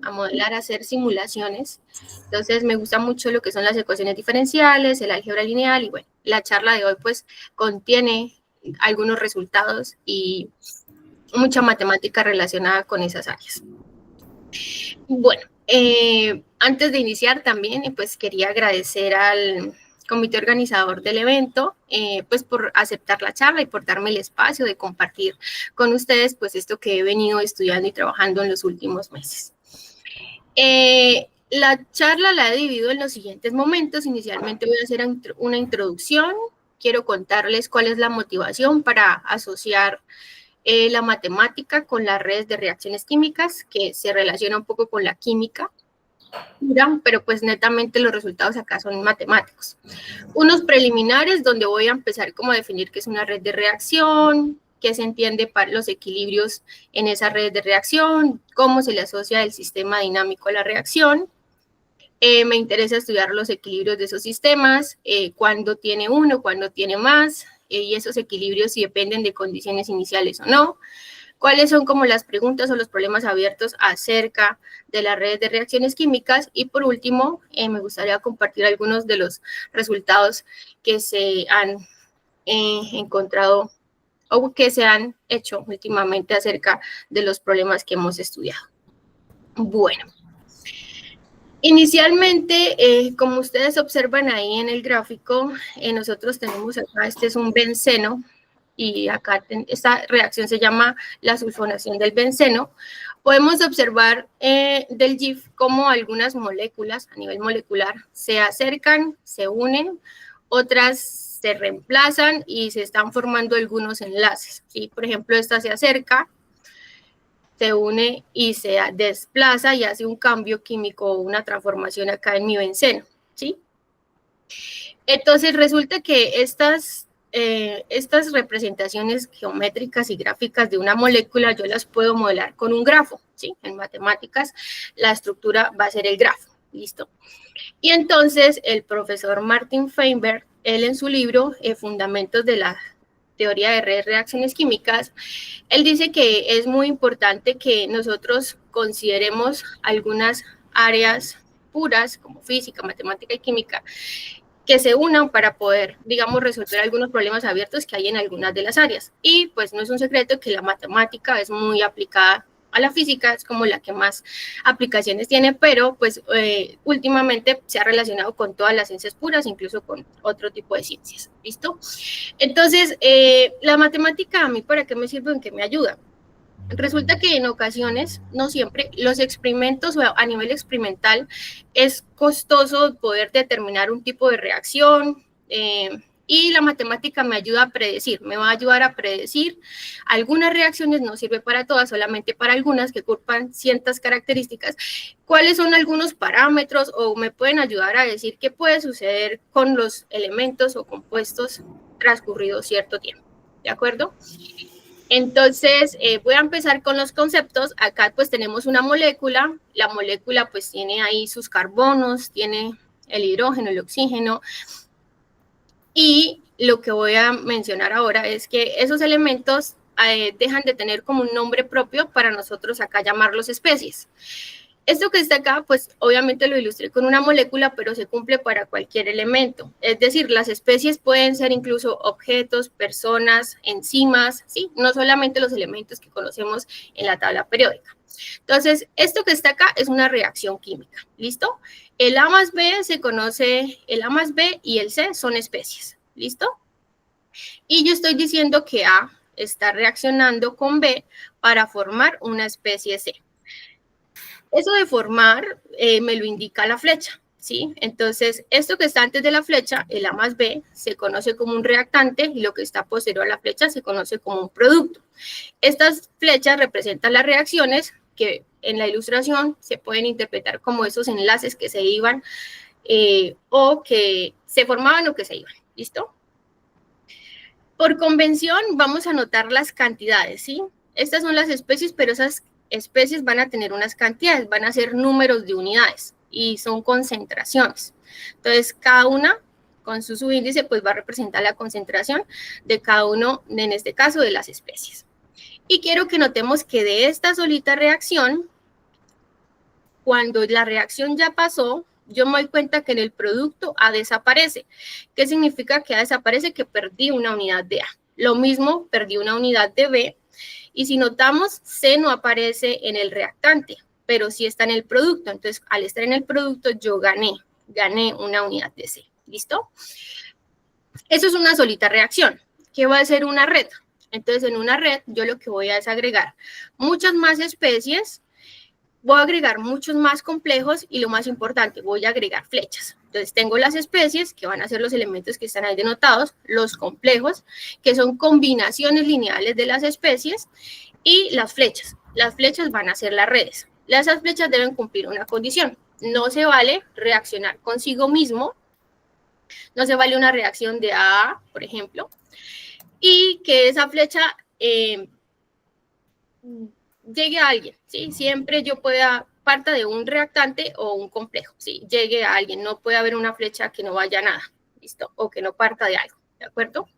a modelar, a hacer simulaciones. Entonces me gusta mucho lo que son las ecuaciones diferenciales, el álgebra lineal y bueno, la charla de hoy pues contiene algunos resultados y mucha matemática relacionada con esas áreas. Bueno, antes de iniciar también pues quería agradecer al comité organizador del evento, pues por aceptar la charla y por darme el espacio de compartir con ustedes pues esto que he venido estudiando y trabajando en los últimos meses. La charla la he dividido en los siguientes momentos. Inicialmente voy a hacer una introducción. Quiero contarles cuál es la motivación para asociar la matemática con las redes de reacciones químicas, que se relaciona un poco con la química, pero pues netamente los resultados acá son matemáticos. Unos preliminares donde voy a empezar como a definir qué es una red de reacción, qué se entiende para los equilibrios en esa red de reacción, cómo se le asocia el sistema dinámico a la reacción. Me interesa estudiar los equilibrios de esos sistemas, cuándo tiene uno, cuándo tiene más, y esos equilibrios si dependen de condiciones iniciales o no. ¿Cuáles son como las preguntas o los problemas abiertos acerca de las redes de reacciones químicas? Y por último, me gustaría compartir algunos de los resultados que se han encontrado o que se han hecho últimamente acerca de los problemas que hemos estudiado. Bueno, inicialmente, como ustedes observan ahí en el gráfico, nosotros tenemos acá, este es un benceno, y acá esta reacción se llama la sulfonación del benceno. Podemos observar del GIF cómo algunas moléculas a nivel molecular se acercan, se unen, otras se reemplazan y se están formando algunos enlaces, ¿sí? Por ejemplo, esta se acerca, se une y se desplaza y hace un cambio químico o una transformación acá en mi benceno, ¿sí? Entonces resulta que estas representaciones geométricas y gráficas de una molécula yo las puedo modelar con un grafo, ¿sí? En matemáticas la estructura va a ser el grafo, ¿listo? Y entonces el profesor Martin Feinberg, él en su libro Fundamentos de la teoría de reacciones químicas, él dice que es muy importante que nosotros consideremos algunas áreas puras como física, matemática y química que se unan para poder, digamos, resolver algunos problemas abiertos que hay en algunas de las áreas. Y pues no es un secreto que la matemática es muy aplicada a la física, es como la que más aplicaciones tiene, pero pues últimamente se ha relacionado con todas las ciencias puras, incluso con otro tipo de ciencias, ¿listo? Entonces, la matemática a mí, ¿para qué me sirve? ¿En qué me ayuda? Resulta que en ocasiones, no siempre, los experimentos a nivel experimental es costoso poder determinar un tipo de reacción, y la matemática me ayuda a predecir, me va a ayudar a predecir algunas reacciones, no sirve para todas, solamente para algunas que ocupan ciertas características, cuáles son algunos parámetros o me pueden ayudar a decir qué puede suceder con los elementos o compuestos transcurrido cierto tiempo, ¿de acuerdo? Entonces, voy a empezar con los conceptos. Acá pues tenemos una molécula, la molécula pues tiene ahí sus carbonos, tiene el hidrógeno, el oxígeno, y lo que voy a mencionar ahora es que esos elementos dejan de tener como un nombre propio para nosotros acá llamarlos especies. Esto que está acá, pues obviamente lo ilustré con una molécula, pero se cumple para cualquier elemento. Es decir, las especies pueden ser incluso objetos, personas, enzimas, ¿sí? No solamente los elementos que conocemos en la tabla periódica. Entonces, esto que está acá es una reacción química, ¿listo? El A más B se conoce, el A más B y el C son especies, ¿listo? Y yo estoy diciendo que A está reaccionando con B para formar una especie C. Eso de formar me lo indica la flecha, ¿sí? Entonces, esto que está antes de la flecha, el A más B, se conoce como un reactante y lo que está posterior a la flecha se conoce como un producto. Estas flechas representan las reacciones que en la ilustración se pueden interpretar como esos enlaces que se iban o que se formaban o que se iban, ¿listo? Por convención vamos a anotar las cantidades, ¿sí? Estas son las especies, pero esas especies van a tener unas cantidades, van a ser números de unidades y son concentraciones. Entonces, cada una con su subíndice pues va a representar la concentración de cada uno, en este caso, de las especies. Y quiero que notemos que de esta solita reacción cuando la reacción ya pasó, yo me doy cuenta que en el producto A desaparece. ¿Qué significa que A desaparece? Que perdí una unidad de A. Lo mismo, perdí una unidad de B. Y si notamos, C no aparece en el reactante, pero sí está en el producto. Entonces, al estar en el producto, yo gané una unidad de C. ¿Listo? Eso es una solita reacción. ¿Qué va a ser una red? Entonces, en una red, yo lo que voy a es agregar muchas más especies, voy a agregar muchos más complejos y lo más importante, voy a agregar flechas. Entonces, tengo las especies, que van a ser los elementos que están ahí denotados, los complejos, que son combinaciones lineales de las especies, y las flechas. Las flechas van a ser las redes. Esas flechas deben cumplir una condición. No se vale reaccionar consigo mismo, no se vale una reacción de A, por ejemplo, y que esa flecha llegue a alguien, ¿sí? Siempre yo pueda, parta de un reactante o un complejo, ¿sí? Llegue a alguien, no puede haber una flecha que no vaya a nada, ¿listo? O que no parta de algo, ¿de acuerdo?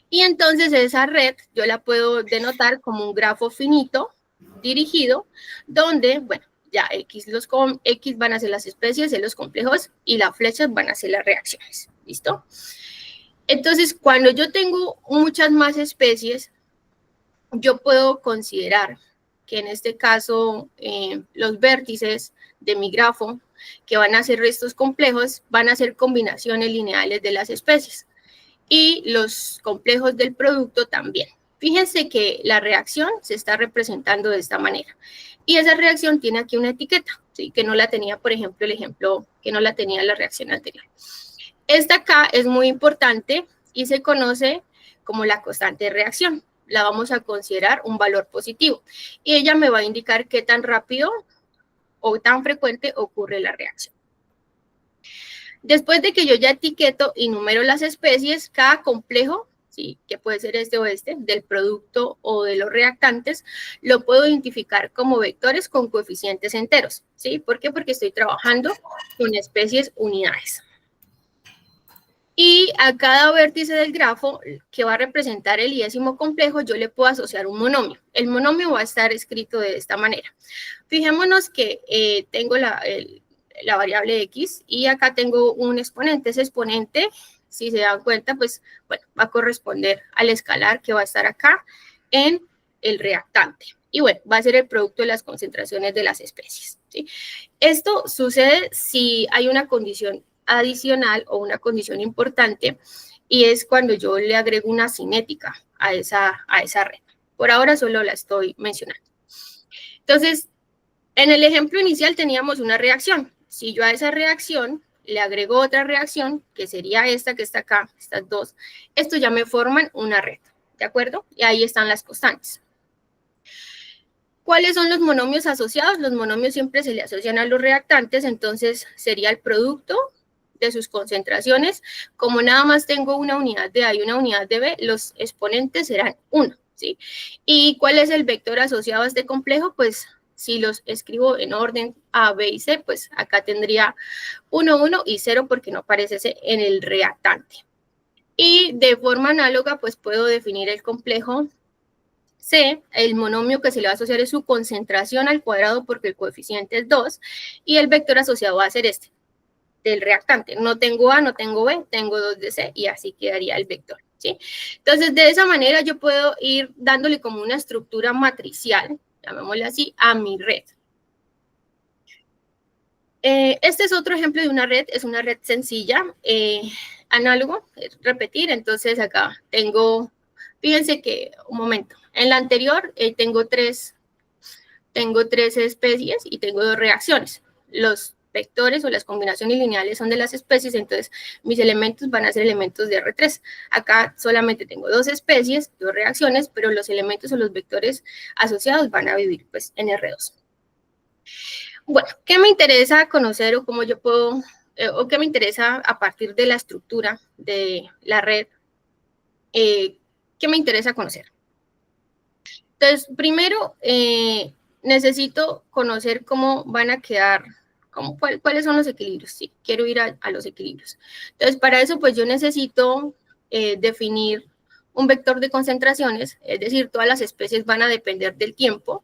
Y entonces esa red yo la puedo denotar como un grafo finito, dirigido, donde, bueno, ya X van a ser las especies de los complejos y las flechas van a ser las reacciones, ¿listo? Entonces, cuando yo tengo muchas más especies, yo puedo considerar que en este caso los vértices de mi grafo, que van a ser restos complejos, van a ser combinaciones lineales de las especies. Y los complejos del producto también. Fíjense que la reacción se está representando de esta manera. Y esa reacción tiene aquí una etiqueta, ¿sí? Que no la tenía, por ejemplo, el ejemplo que no la tenía la reacción anterior. Esta acá es muy importante y se conoce como la constante de reacción. La vamos a considerar un valor positivo. Y ella me va a indicar qué tan rápido o tan frecuente ocurre la reacción. Después de que yo ya etiqueto y numero las especies, cada complejo, ¿sí? Que puede ser este o este, del producto o de los reactantes, lo puedo identificar como vectores con coeficientes enteros, ¿sí? ¿Por qué? Porque estoy trabajando con especies unidades. Y a cada vértice del grafo que va a representar el iésimo complejo, yo le puedo asociar un monomio. El monomio va a estar escrito de esta manera. Fijémonos que tengo la variable x y acá tengo un exponente. Ese exponente, si se dan cuenta, pues bueno, va a corresponder al escalar que va a estar acá en el reactante. Y bueno, va a ser el producto de las concentraciones de las especies, ¿sí? Esto sucede si hay una condición adicional o una condición importante, y es cuando yo le agrego una cinética a esa red. Por ahora solo la estoy mencionando. Entonces, en el ejemplo inicial teníamos una reacción. Si yo a esa reacción le agrego otra reacción, que sería esta que está acá, estas dos, esto ya me forman una red, ¿de acuerdo? Y ahí están las constantes. ¿Cuáles son los monomios asociados? Los monomios siempre se le asocian a los reactantes, entonces sería el producto de sus concentraciones. Como nada más tengo una unidad de A y una unidad de B, los exponentes serán 1, ¿sí? ¿Y cuál es el vector asociado a este complejo? Pues si los escribo en orden A, B y C, pues acá tendría 1, 1 y 0 porque no aparece en el reactante. Y de forma análoga, pues puedo definir el complejo C, el monomio que se le va a asociar es su concentración al cuadrado porque el coeficiente es 2, y el vector asociado va a ser este, del reactante. No tengo A, no tengo B, tengo 2 de C y así quedaría el vector, ¿sí? Entonces, de esa manera yo puedo ir dándole como una estructura matricial, llamémosle así, a mi red. Este es otro ejemplo de una red, es una red sencilla, análogo, repetir, entonces acá tengo, fíjense que, un momento, en la anterior tengo tres especies y tengo 2 reacciones. Los vectores o las combinaciones lineales son de las especies, entonces mis elementos van a ser elementos de R3. Acá solamente tengo 2 especies, 2 reacciones, pero los elementos o los vectores asociados van a vivir pues en R2. Bueno, ¿qué me interesa conocer o cómo yo puedo, o qué me interesa a partir de la estructura de la red? ¿Qué me interesa conocer? Entonces, primero, necesito conocer cómo van a quedar, cuáles son los equilibrios. Sí, quiero ir a los equilibrios. Entonces, para eso, pues yo necesito definir un vector de concentraciones, es decir, todas las especies van a depender del tiempo,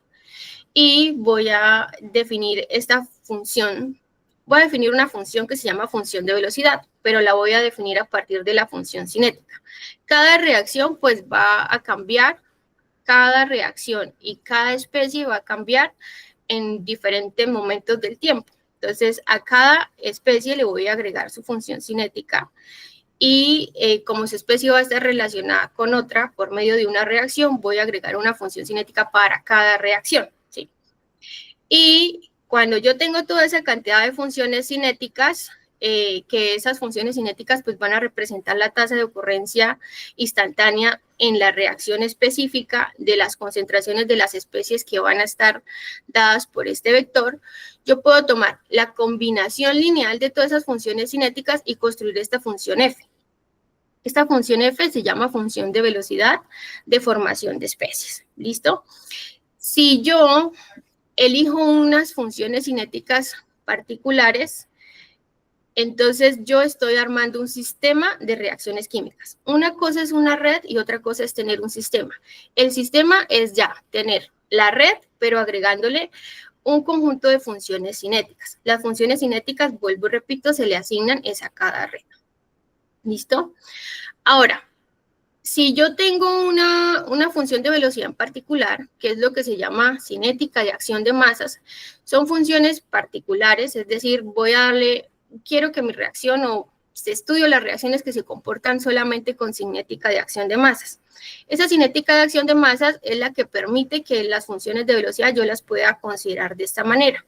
y voy a definir esta función. Voy a definir una función que se llama función de velocidad, pero la voy a definir a partir de la función cinética. Cada reacción pues va a cambiar, cada reacción y cada especie va a cambiar en diferentes momentos del tiempo. Entonces, a cada especie le voy a agregar su función cinética y como su especie va a estar relacionada con otra por medio de una reacción, voy a agregar una función cinética para cada reacción, ¿sí? Y cuando yo tengo toda esa cantidad de funciones cinéticas, que esas funciones cinéticas pues van a representar la tasa de ocurrencia instantánea en la reacción específica de las concentraciones de las especies que van a estar dadas por este vector, yo puedo tomar la combinación lineal de todas esas funciones cinéticas y construir esta función f. Esta función f se llama función de velocidad de formación de especies. ¿Listo? Si yo elijo unas funciones cinéticas particulares, entonces yo estoy armando un sistema de reacciones químicas. Una cosa es una red y otra cosa es tener un sistema. El sistema es ya tener la red, pero agregándole un conjunto de funciones cinéticas. Las funciones cinéticas, vuelvo y repito, se le asignan es a cada red. ¿Listo? Ahora, si yo tengo una función de velocidad en particular, que es lo que se llama cinética de acción de masas, son funciones particulares, es decir, voy a darle, quiero que mi reacción o estudio las reacciones que se comportan solamente con cinética de acción de masas. Esa cinética de acción de masas es la que permite que las funciones de velocidad yo las pueda considerar de esta manera.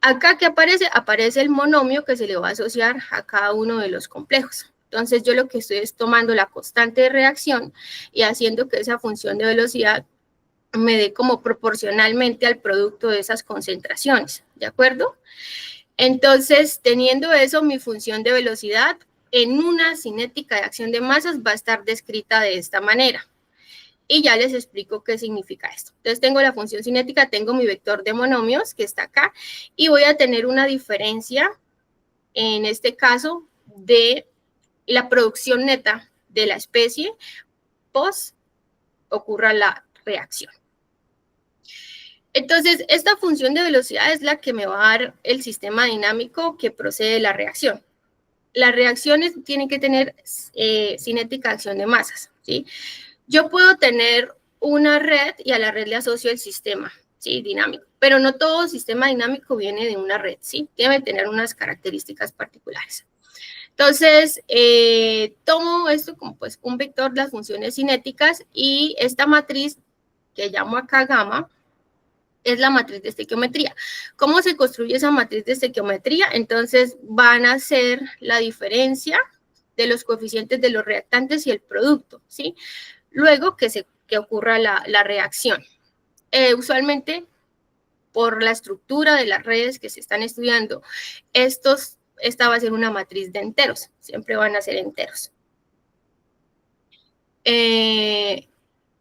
Acá, ¿qué aparece? Aparece el monomio que se le va a asociar a cada uno de los complejos. Entonces, yo lo que estoy es tomando la constante de reacción y haciendo que esa función de velocidad me dé como proporcionalmente al producto de esas concentraciones, ¿de acuerdo? Entonces, teniendo eso, mi función de velocidad en una cinética de acción de masas va a estar descrita de esta manera. Y ya les explico qué significa esto. Entonces, tengo la función cinética, tengo mi vector de monomios que está acá, y voy a tener una diferencia, en este caso, de la producción neta de la especie post ocurra la reacción. Entonces, esta función de velocidad es la que me va a dar el sistema dinámico que procede de la reacción. Las reacciones tienen que tener cinética de acción de masas, ¿sí? Yo puedo tener una red y a la red le asocio el sistema, ¿sí? Dinámico, pero no todo sistema dinámico viene de una red, ¿sí? Debe tener unas características particulares. Entonces, tomo esto como pues un vector de las funciones cinéticas y esta matriz que llamo acá gamma es la matriz de estequiometría. ¿Cómo se construye esa matriz de estequiometría? Entonces, van a ser la diferencia de los coeficientes de los reactantes y el producto, ¿sí? Luego que ocurra la reacción. Usualmente, por la estructura de las redes que se están estudiando, esta va a ser una matriz de enteros, siempre van a ser enteros.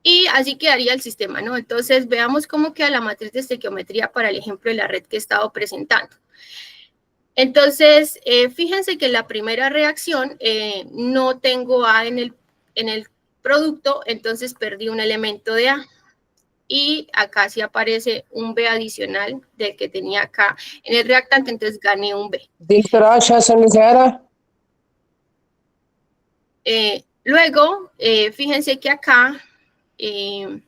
Y así quedaría el sistema, ¿no? Entonces, veamos cómo queda la matriz de estequiometría para el ejemplo de la red que he estado presentando. Entonces, fíjense que en la primera reacción no tengo A en el producto, entonces perdí un elemento de A. Y acá sí aparece un B adicional del que tenía acá en el reactante, entonces gané un B. Luego, fíjense que acá, en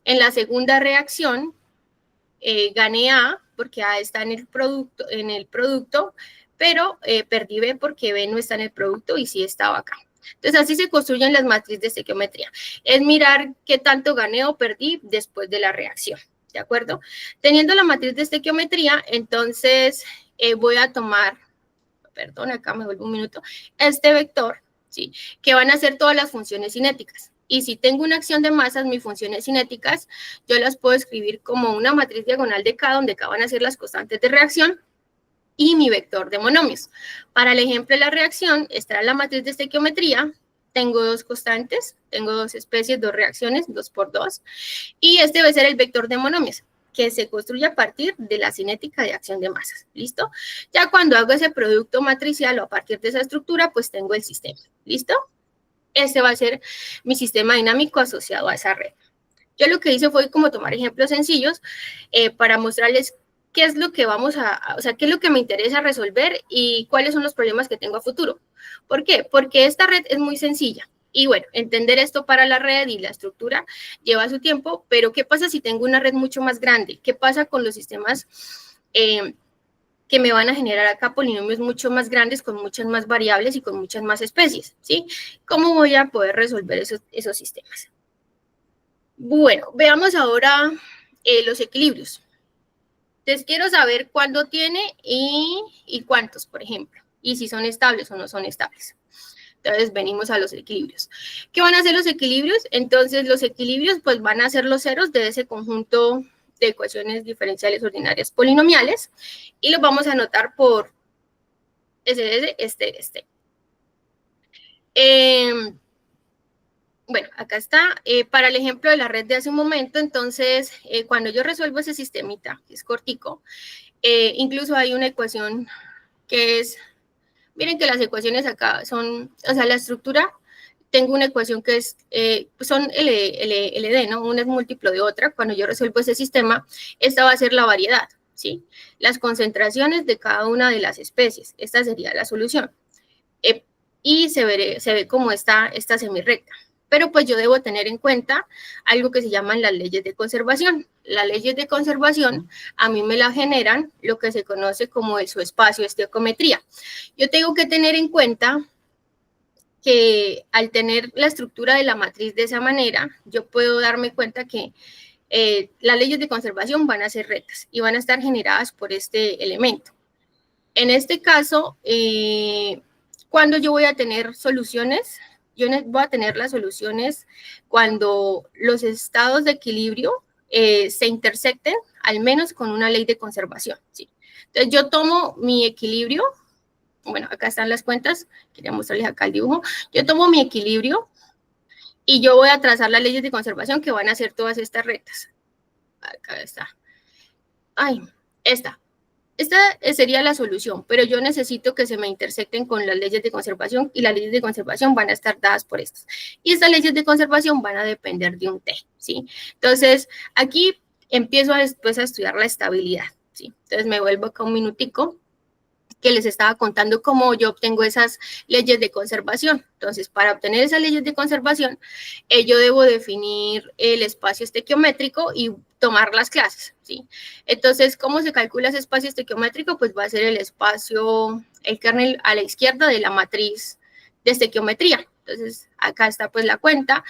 la segunda reacción, gané A, porque A está en el producto, pero perdí B porque B no está en el producto y sí estaba acá. Entonces, así se construyen las matrices de estequiometría. Es mirar qué tanto gané o perdí después de la reacción, ¿de acuerdo? Teniendo la matriz de estequiometría, entonces voy a tomar, perdón, acá me vuelvo un minuto, este vector, ¿sí? Que van a ser todas las funciones cinéticas. Y si tengo una acción de masas, mis funciones cinéticas, yo las puedo escribir como una matriz diagonal de K, donde K van a ser las constantes de reacción, y mi vector de monomios. Para el ejemplo de la reacción, estará la matriz de estequiometría, tengo dos constantes, tengo dos especies, dos reacciones, 2 por 2, y este va a ser el vector de monomios, que se construye a partir de la cinética de acción de masas, ¿listo? Ya cuando hago ese producto matricial o a partir de esa estructura, pues tengo el sistema, ¿listo? Este va a ser mi sistema dinámico asociado a esa red. Yo lo que hice fue como tomar ejemplos sencillos para mostrarles qué es lo que o sea, qué es lo que me interesa resolver y cuáles son los problemas que tengo a futuro. ¿Por qué? Porque esta red es muy sencilla. Y bueno, entender esto para la red y la estructura lleva su tiempo, pero ¿qué pasa si tengo una red mucho más grande? ¿Qué pasa con los sistemas que me van a generar acá polinomios mucho más grandes, con muchas más variables y con muchas más especies? ¿Sí? ¿Cómo voy a poder resolver esos sistemas? Bueno, veamos ahora los equilibrios. Entonces, quiero saber cuándo tiene y cuántos, por ejemplo, y si son estables o no son estables. Entonces, venimos a los equilibrios. ¿Qué van a hacer los equilibrios? Entonces, los equilibrios pues van a ser los ceros de ese conjunto de ecuaciones diferenciales ordinarias polinomiales y los vamos a anotar por este. Bueno, acá está. Para el ejemplo de la red de hace un momento, entonces, cuando yo resuelvo ese sistemita, que es cortico, incluso hay una ecuación que es, miren que las ecuaciones acá son, o sea, la estructura, tengo una ecuación que es, son LD, ¿no? Una es múltiplo de otra. Cuando yo resuelvo ese sistema, esta va a ser la variedad, ¿sí? Las concentraciones de cada una de las especies. Esta sería la solución. Y se ve como esta semirrecta. Pero pues yo debo tener en cuenta algo que se llaman las leyes de conservación. Las leyes de conservación a mí me la generan lo que se conoce como su espacio estequiometría. Yo tengo que tener en cuenta que al tener la estructura de la matriz de esa manera, yo puedo darme cuenta que las leyes de conservación van a ser rectas y van a estar generadas por este elemento. En este caso, cuando yo voy a tener soluciones, yo voy a tener las soluciones cuando los estados de equilibrio se intersecten, al menos con una ley de conservación, ¿sí? Entonces, yo tomo mi equilibrio, bueno, acá están las cuentas, quería mostrarles acá el dibujo, yo tomo mi equilibrio y yo voy a trazar las leyes de conservación que van a ser todas estas rectas. Acá está. Ay, esta sería la solución, pero yo necesito que se me intersecten con las leyes de conservación y las leyes de conservación van a estar dadas por estas. Y estas leyes de conservación van a depender de un T, ¿sí? Entonces, aquí empiezo después a estudiar la estabilidad, ¿sí? Entonces, me vuelvo acá un minutico que les estaba contando cómo yo obtengo esas leyes de conservación. Entonces, para obtener esas leyes de conservación, yo debo definir el espacio estequiométrico y tomar las clases, ¿sí? Entonces, ¿cómo se calcula ese espacio estequiométrico? Pues va a ser el espacio, el kernel a la izquierda de la matriz de estequiometría. Entonces, acá está pues la cuenta.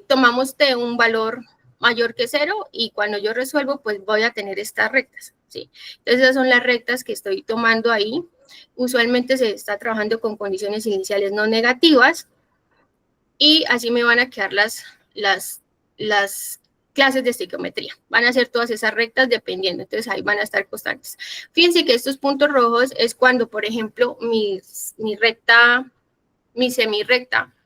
Tomamos T un valor mayor que 0 y cuando yo resuelvo, pues voy a tener estas rectas, ¿sí? Entonces, esas son las rectas que estoy tomando ahí. Usualmente se está trabajando con condiciones iniciales no negativas y así me van a quedar las clases de estequiometría. Van a ser todas esas rectas dependiendo, entonces ahí van a estar constantes. Fíjense que estos puntos rojos es cuando, por ejemplo, mi semirrecta,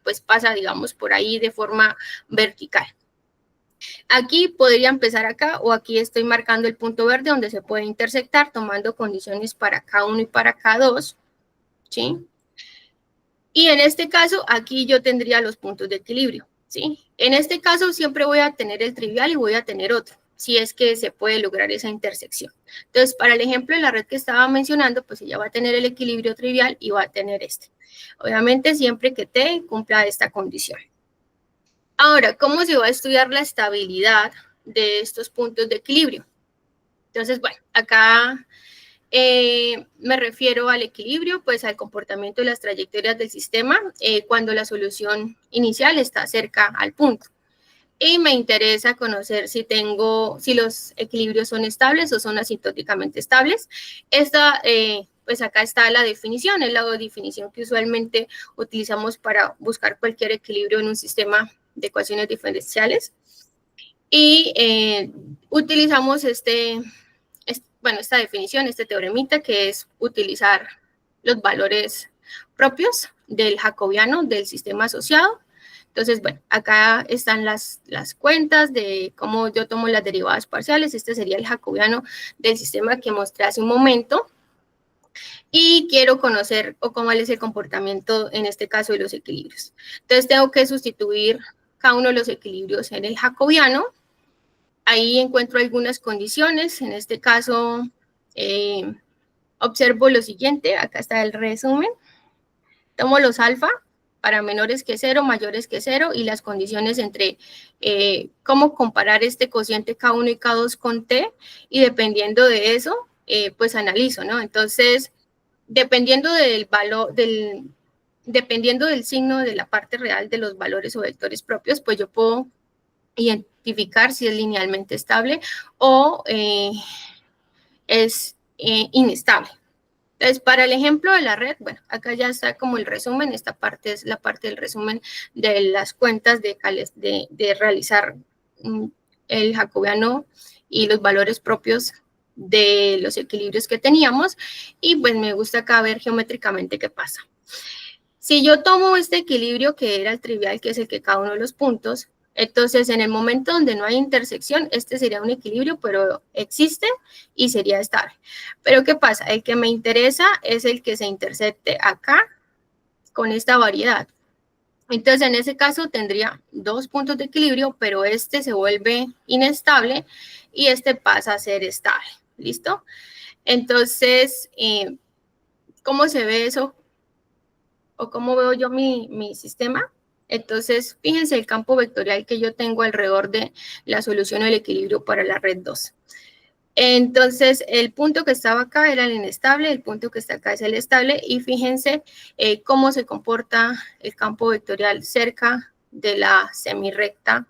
pues pasa, digamos, por ahí de forma vertical. Aquí podría empezar acá o aquí estoy marcando el punto verde donde se puede intersectar tomando condiciones para K1 y para K2, ¿sí? Y en este caso, aquí yo tendría los puntos de equilibrio, ¿sí? En este caso siempre voy a tener el trivial y voy a tener otro, si es que se puede lograr esa intersección. Entonces, para el ejemplo de la red que estaba mencionando, pues ella va a tener el equilibrio trivial y va a tener este. Obviamente, siempre que T cumpla esta condición. Ahora, ¿cómo se va a estudiar la estabilidad de estos puntos de equilibrio? Entonces, bueno, acá me refiero al equilibrio, pues al comportamiento de las trayectorias del sistema cuando la solución inicial está cerca al punto. Y me interesa conocer si los equilibrios son estables o son asintóticamente estables. Pues acá está la definición, es la definición que usualmente utilizamos para buscar cualquier equilibrio en un sistema de ecuaciones diferenciales. Y utilizamos esta definición, este teoremita, que es utilizar los valores propios del jacobiano del sistema asociado. Entonces, bueno, acá están las cuentas de cómo yo tomo las derivadas parciales. Este sería el jacobiano del sistema que mostré hace un momento. Y quiero conocer cómo es el comportamiento, en este caso, de los equilibrios. Entonces, tengo que sustituir cada uno de los equilibrios en el jacobiano. Ahí encuentro algunas condiciones. En este caso, observo lo siguiente. Acá está el resumen. Tomo los alfa para menores que 0, mayores que 0, y las condiciones entre cómo comparar este cociente K1 y K2 con T, y dependiendo de eso, pues analizo, ¿no? Entonces, dependiendo del valor, dependiendo del signo de la parte real de los valores o vectores propios, pues yo puedo identificar si es linealmente estable o es inestable. Entonces, para el ejemplo de la red, bueno, acá ya está como el resumen. Esta parte es la parte del resumen de las cuentas de realizar el jacobiano y los valores propios de los equilibrios que teníamos. Y pues me gusta acá ver geométricamente qué pasa. Si yo tomo este equilibrio, que era el trivial, que es el que cada uno de los puntos, entonces en el momento donde no hay intersección, este sería un equilibrio, pero existe y sería estable. Pero ¿qué pasa? El que me interesa es el que se intersecte acá con esta variedad. Entonces en ese caso tendría dos puntos de equilibrio, pero este se vuelve inestable y este pasa a ser estable. ¿Listo? Entonces, ¿cómo se ve eso? ¿O cómo veo yo mi sistema? Entonces, fíjense el campo vectorial que yo tengo alrededor de la solución del equilibrio para la red 2. Entonces, el punto que estaba acá era el inestable, el punto que está acá es el estable, y fíjense cómo se comporta el campo vectorial cerca de la semirrecta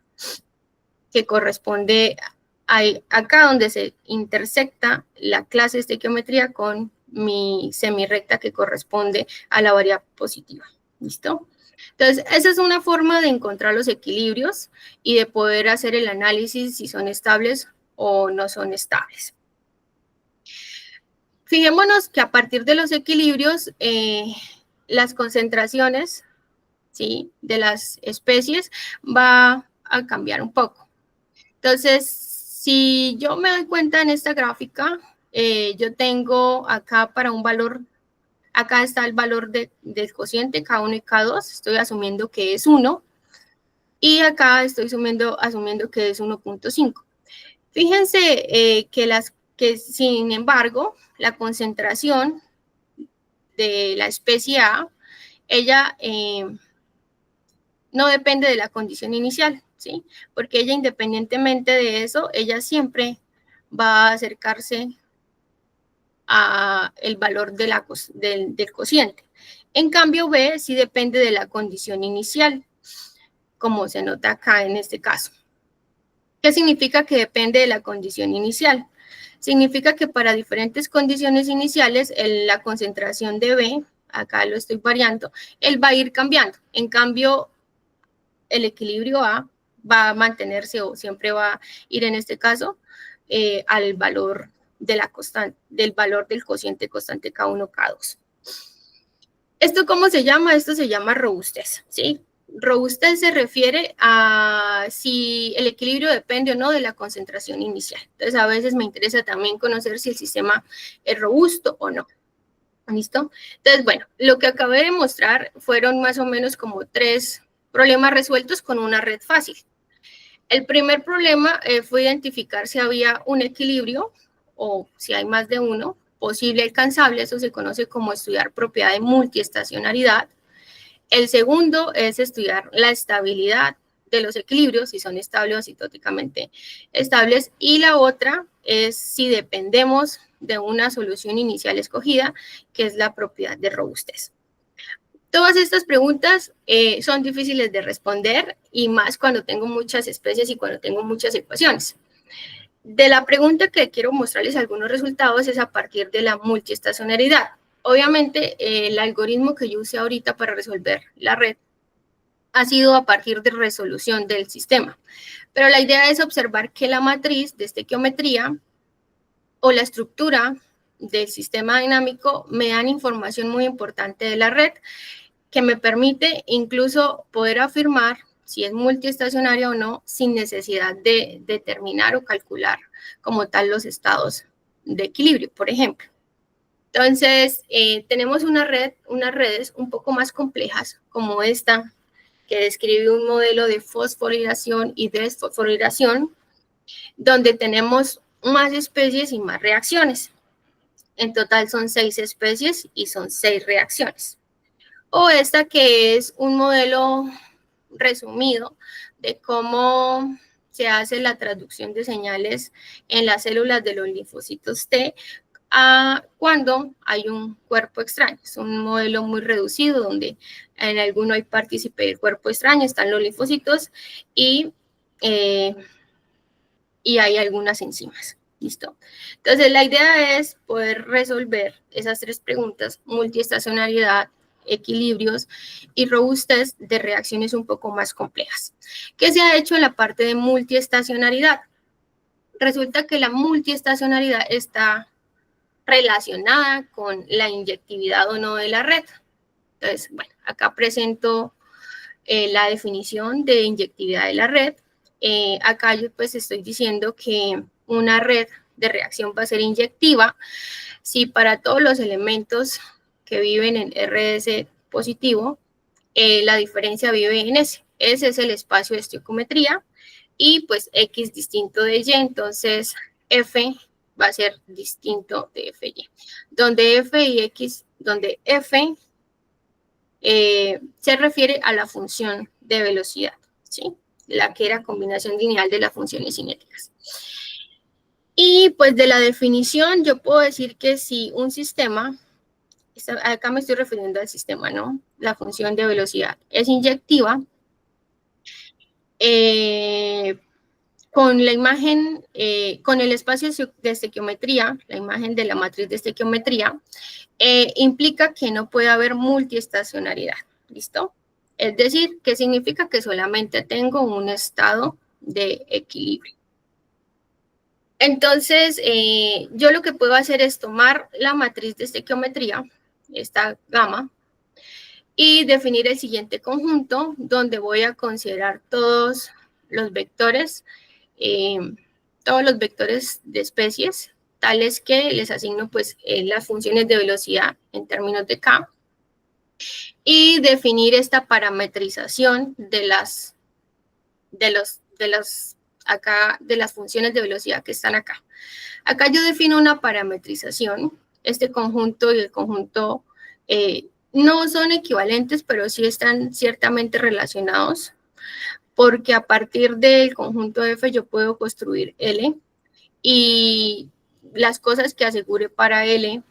que corresponde acá donde se intersecta la clase de estequiometría con mi semirrecta que corresponde a la variable positiva. ¿Listo? Entonces, esa es una forma de encontrar los equilibrios y de poder hacer el análisis si son estables o no son estables. Fijémonos que a partir de los equilibrios, las concentraciones, ¿sí?, de las especies va a cambiar un poco. Entonces, si yo me doy cuenta en esta gráfica, yo tengo acá para un valor, acá está el valor del cociente K1 y K2, estoy asumiendo que es 1, y acá estoy asumiendo que es 1.5. Fíjense que sin embargo, la concentración de la especie A, ella no depende de la condición inicial, ¿sí? Porque ella, independientemente de eso, ella siempre va a acercarse a el valor del cociente. En cambio, B sí depende de la condición inicial, como se nota acá en este caso. ¿Qué significa que depende de la condición inicial? Significa que para diferentes condiciones iniciales, la concentración de B, acá lo estoy variando, él va a ir cambiando. En cambio, el equilibrio A va a mantenerse o siempre va a ir, en este caso, al valor de la constante, del valor del cociente constante K1, K2. ¿Esto cómo se llama? Esto se llama robustez, ¿sí? Robustez se refiere a si el equilibrio depende o no de la concentración inicial. Entonces, a veces me interesa también conocer si el sistema es robusto o no. ¿Listo? Entonces, bueno, lo que acabé de mostrar fueron más o menos como 3 problemas resueltos con una red fácil. El primer problema fue identificar si había un equilibrio o si hay más de uno posible alcanzable. Eso se conoce como estudiar propiedad de multiestacionalidad. El segundo es estudiar la estabilidad de los equilibrios, si son estables o asintóticamente estables. Y la otra es si dependemos de una solución inicial escogida, que es la propiedad de robustez. Todas estas preguntas son difíciles de responder, y más cuando tengo muchas especies y cuando tengo muchas ecuaciones. De la pregunta que quiero mostrarles algunos resultados es a partir de la multiestacionalidad. Obviamente, el algoritmo que yo usé ahorita para resolver la red ha sido a partir de resolución del sistema. Pero la idea es observar que la matriz de estequiometría o la estructura del sistema dinámico me dan información muy importante de la red, que me permite incluso poder afirmar si es multiestacionaria o no, sin necesidad de determinar o calcular como tal los estados de equilibrio, por ejemplo. Entonces, tenemos unas redes un poco más complejas, como esta que describe un modelo de fosforilación y desfosforilación, donde tenemos más especies y más reacciones. En total son 6 especies y son 6 reacciones. O esta que es un modelo resumido de cómo se hace la traducción de señales en las células de los linfocitos T cuando hay un cuerpo extraño. Es un modelo muy reducido donde en alguno hay partícipe del cuerpo extraño, están los linfocitos y hay algunas enzimas. ¿Listo? Entonces, la idea es poder resolver esas 3 preguntas: multiestacionalidad, equilibrios y robustez de reacciones un poco más complejas. ¿Qué se ha hecho en la parte de multiestacionalidad? Resulta que la multiestacionalidad está relacionada con la inyectividad o no de la red. Entonces, bueno, acá presento la definición de inyectividad de la red. Acá yo pues estoy diciendo que una red de reacción va a ser inyectiva si para todos los elementos que viven en RS positivo, la diferencia vive en S. S es el espacio de estequiometría y pues X distinto de Y, entonces F va a ser distinto de FY. Donde F y X, donde F se refiere a la función de velocidad, ¿sí? La que era combinación lineal de las funciones cinéticas. Y pues de la definición yo puedo decir que si un sistema, acá me estoy refiriendo al sistema, ¿no? La función de velocidad es inyectiva, con la imagen, con el espacio de estequiometría, la imagen de la matriz de estequiometría, implica que no puede haber multiestacionalidad, ¿listo? Es decir, que significa que solamente tengo un estado de equilibrio. Entonces, yo lo que puedo hacer es tomar la matriz de estequiometría, esta gamma, y definir el siguiente conjunto, donde voy a considerar todos los vectores de especies, tales que les asigno pues las funciones de velocidad en términos de K, y definir esta parametrización de las funciones de velocidad que están acá. Acá yo defino una parametrización. Este conjunto y el conjunto no son equivalentes, pero sí están ciertamente relacionados, porque a partir del conjunto F yo puedo construir L, y las cosas que asegure para L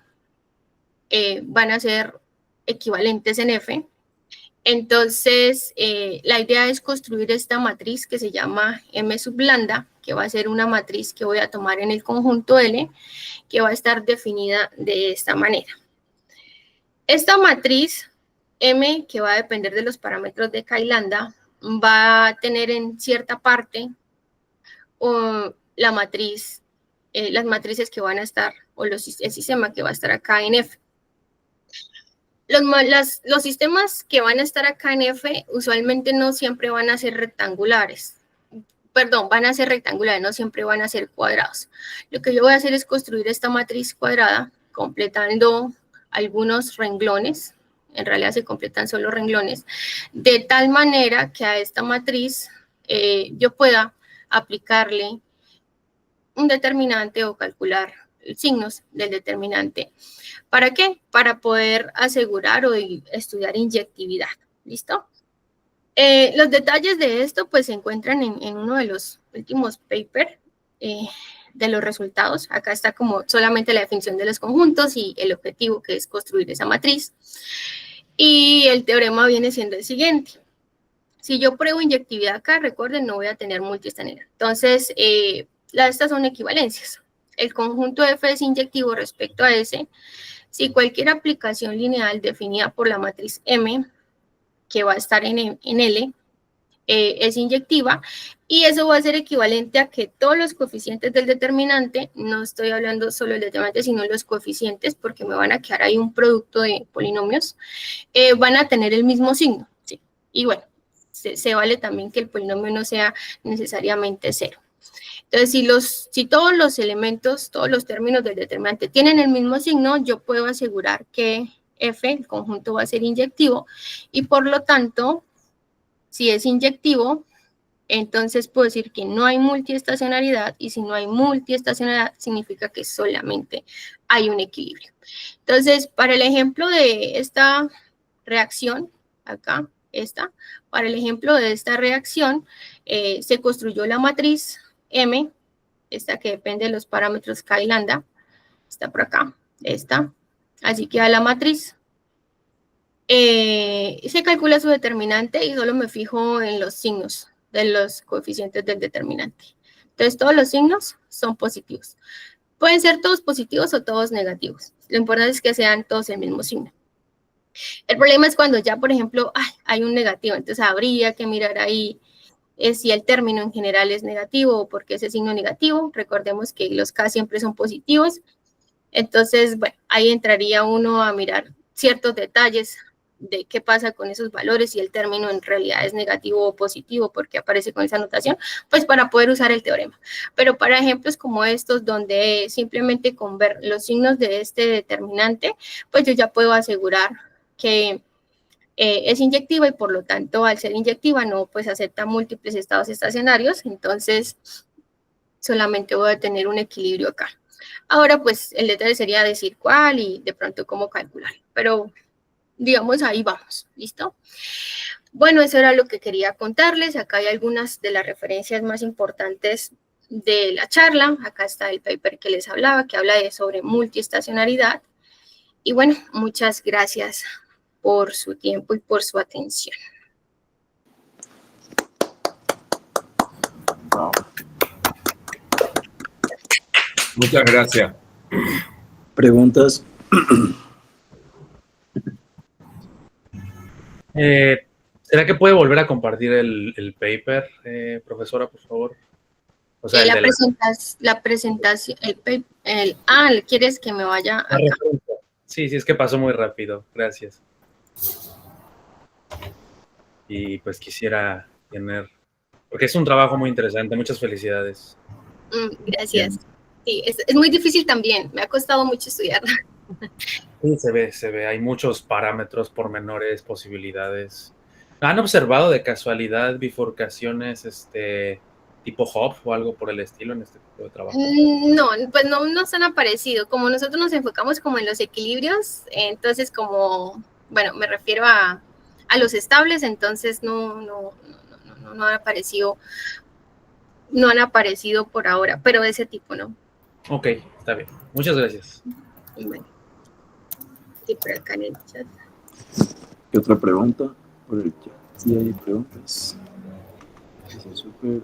van a ser equivalentes en F. Entonces, la idea es construir esta matriz que se llama M sub lambda, que va a ser una matriz que voy a tomar en el conjunto L, que va a estar definida de esta manera. Esta matriz M, que va a depender de los parámetros de K y lambda, va a tener en cierta parte la matriz, las matrices que van a estar, o el sistema que va a estar acá en F. Los sistemas que van a estar acá en F usualmente no siempre van a ser rectangulares. Perdón, van a ser rectangulares, no siempre van a ser cuadrados. Lo que yo voy a hacer es construir esta matriz cuadrada, completando algunos renglones. En realidad se completan solo renglones, de tal manera que a esta matriz yo pueda aplicarle un determinante o calcular signos del determinante. ¿Para qué? Para poder asegurar o estudiar inyectividad. ¿Listo? Los detalles de esto pues se encuentran en uno de los últimos papers de los resultados. Acá está como solamente la definición de los conjuntos y el objetivo, que es construir esa matriz. Y el teorema viene siendo el siguiente. Si yo pruebo inyectividad acá, recuerden, no voy a tener multiestacionalidad. Entonces, estas son equivalencias. El conjunto F es inyectivo respecto a S si cualquier aplicación lineal definida por la matriz M, que va a estar en L, es inyectiva, y eso va a ser equivalente a que todos los coeficientes del determinante, no estoy hablando solo del determinante, sino los coeficientes, porque me van a quedar ahí un producto de polinomios, van a tener el mismo signo, ¿sí? Y bueno, se vale también que el polinomio no sea necesariamente cero. Entonces, si todos los elementos, todos los términos del determinante tienen el mismo signo, yo puedo asegurar que F, el conjunto, va a ser inyectivo, y por lo tanto, Si es inyectivo, entonces puedo decir que no hay multiestacionalidad, y si no hay multiestacionalidad significa que solamente hay un equilibrio. Entonces, para el ejemplo de esta reacción, acá, para el ejemplo de esta reacción, se construyó la matriz M, esta que depende de los parámetros K y lambda, está por acá, así queda la matriz. Se calcula su determinante y solo me fijo en los signos de los coeficientes del determinante. Entonces, todos los signos son positivos. Pueden ser todos positivos o todos negativos. Lo importante es que sean todos el mismo signo. El problema es cuando ya, por ejemplo, hay un negativo. Entonces, habría que mirar ahí si el término en general es negativo o por qué ese signo negativo. Recordemos que los K siempre son positivos. Entonces, bueno, ahí entraría uno a mirar ciertos detalles de qué pasa con esos valores, si el término en realidad es negativo o positivo, porque aparece con esa notación, pues para poder usar el teorema. Pero para ejemplos como estos, donde simplemente con ver los signos de este determinante, pues yo ya puedo asegurar que es inyectiva, y por lo tanto, al ser inyectiva, no pues acepta múltiples estados estacionarios, entonces solamente voy a tener un equilibrio acá. Ahora, pues, el detalle sería decir cuál y de pronto cómo calcular, pero digamos, ahí vamos, ¿listo? Bueno, eso era lo que quería contarles. Acá hay algunas de las referencias más importantes de la charla. Acá está el paper que les hablaba, que habla sobre multiestacionalidad. Y bueno, muchas gracias por su tiempo y por su atención. Muchas gracias. ¿Preguntas? ¿Será que puede volver a compartir el paper, profesora, por favor? O sea, la presentación, ¿quieres que me vaya acá? Sí, es que pasó muy rápido. Gracias. Y pues quisiera tener, porque es un trabajo muy interesante. Muchas felicidades. Gracias. Sí, es muy difícil también. Me ha costado mucho estudiar. Sí, se ve. Hay muchos parámetros, pormenores, posibilidades. ¿Han observado de casualidad bifurcaciones tipo Hopf o algo por el estilo en este tipo de trabajo? No, pues no nos han aparecido. Como nosotros nos enfocamos como en los equilibrios, entonces como, bueno, me refiero a los estables, entonces no han aparecido, por ahora, pero de ese tipo no. Ok, está bien. Muchas gracias. Bueno, sí, por acá en el chat. ¿Qué otra pregunta? Por el chat. Sí, hay preguntas. Eso es súper.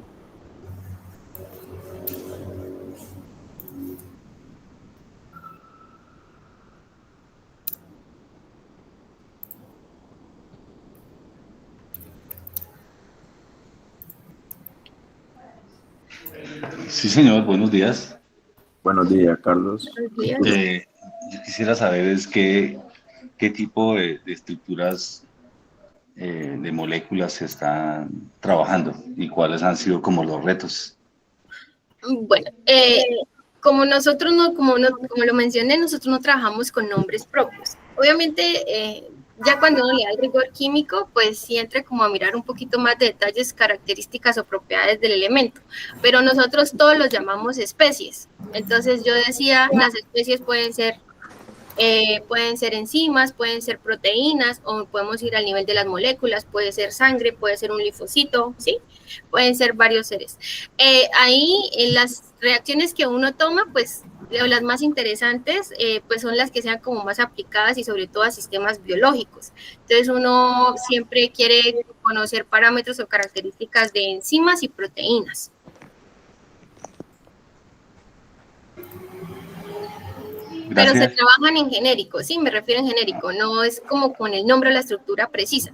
Sí, señor, buenos días. Buenos días, Carlos. Buenos días. Yo quisiera saber es qué tipo de estructuras de moléculas se están trabajando y cuáles han sido como los retos. Bueno, como lo mencioné, nosotros no trabajamos con nombres propios. Obviamente, ya cuando uno le da el rigor químico, pues sí entra como a mirar un poquito más de detalles, características o propiedades del elemento, pero nosotros todos los llamamos especies. Entonces yo decía, las especies pueden ser enzimas, pueden ser proteínas, o podemos ir al nivel de las moléculas, puede ser sangre, puede ser un linfocito, ¿sí? Pueden ser varios seres. Ahí, en las reacciones que uno toma, pues, las más interesantes, pues son las que sean como más aplicadas y sobre todo a sistemas biológicos. Entonces, uno siempre quiere conocer parámetros o características de enzimas y proteínas. Gracias. Pero se trabajan en genérico, sí, me refiero en genérico, no es como con el nombre o la estructura precisa.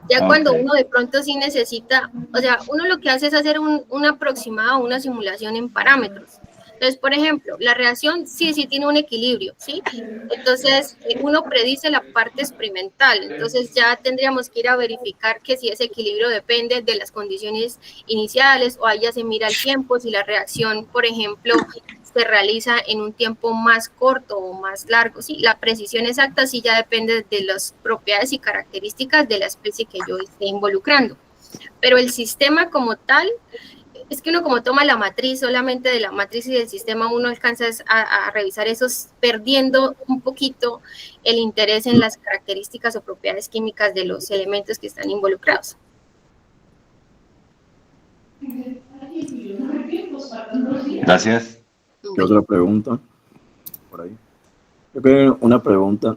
Ya cuando uno de pronto sí necesita, o sea, uno lo que hace es hacer una aproximada o una simulación en parámetros. Entonces, por ejemplo, la reacción sí tiene un equilibrio, ¿sí? Entonces, uno predice la parte experimental, entonces ya tendríamos que ir a verificar que si ese equilibrio depende de las condiciones iniciales, o ahí ya se mira el tiempo, si la reacción, por ejemplo, se realiza en un tiempo más corto o más largo, ¿sí? La precisión exacta sí ya depende de las propiedades y características de la especie que yo esté involucrando. Pero el sistema como tal, es que uno como toma la matriz, solamente de la matriz y del sistema uno alcanza a revisar eso, perdiendo un poquito el interés en las características o propiedades químicas de los elementos que están involucrados. Gracias. ¿Qué otra pregunta? Por ahí. Yo creo que una pregunta.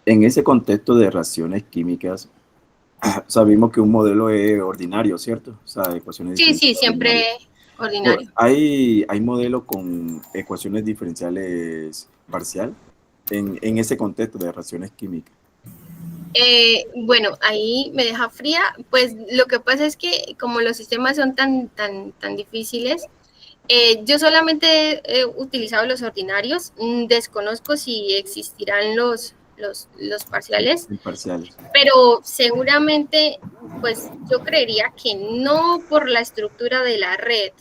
En ese contexto de reacciones químicas, sabemos que un modelo es ordinario, ¿cierto? O sea, ecuaciones Sí, diferenciales siempre ordinario. ¿Hay modelos con ecuaciones diferenciales parcial en ese contexto de reacciones químicas? Bueno, ahí me deja fría. Pues lo que pasa es que como los sistemas son tan difíciles, yo solamente he utilizado los ordinarios. Desconozco si existirán los parciales, Parciales. pero seguramente, pues yo creería que no por la estructura de la red.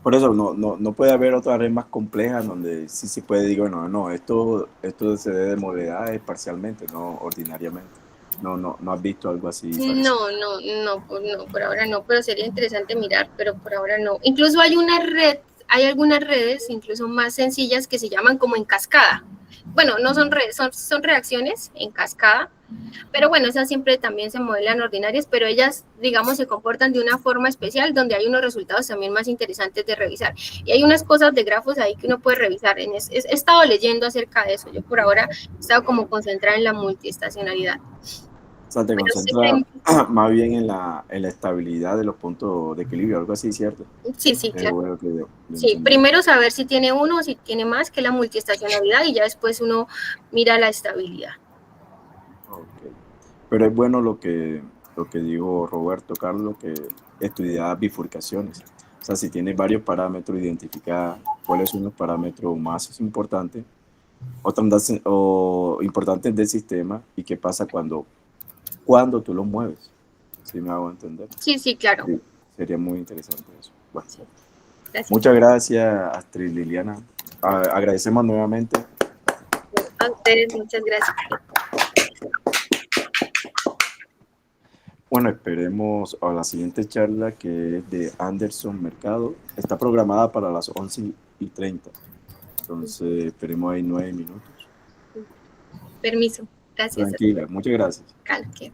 Por eso no puede haber otra red más compleja donde sí se puede decir, no, esto se debe de modalidades parcialmente, no ordinariamente. No has visto algo así parecido. No, por ahora no, pero sería interesante mirar, pero por ahora no. Incluso hay algunas redes incluso más sencillas que se llaman como en cascada. Bueno, no son redes, son reacciones en cascada, pero bueno, esas siempre también se modelan ordinarias, pero ellas, digamos, se comportan de una forma especial donde hay unos resultados también más interesantes de revisar. Y hay unas cosas de grafos ahí que uno puede revisar. He estado leyendo acerca de eso. Yo por ahora he estado como concentrada en la multiestacionalidad. O sea, te concentras más bien en la estabilidad de los puntos de equilibrio, algo así, ¿cierto? Sí, claro. Bueno que yo sí, primero saber si tiene uno o si tiene más, que la multiestacionalidad, y ya después uno mira la estabilidad. Okay. Pero es bueno lo que dijo Roberto Carlos, que estudiar bifurcaciones. O sea, si tienes varios parámetros, identificar cuáles son los parámetros más importantes o importantes del sistema y qué pasa cuando tú los mueves. ¿Sí me hago entender? Sí, claro. Sí, sería muy interesante eso. Bueno, gracias. Muchas gracias, Astrid Liliana. Agradecemos nuevamente. A ustedes, muchas gracias. Bueno, esperemos a la siguiente charla, que es de Anderson Mercado. Está programada para las 11:30. Entonces, esperemos ahí 9 minutos. Permiso. Gracias. Tranquila, muchas gracias. Calque.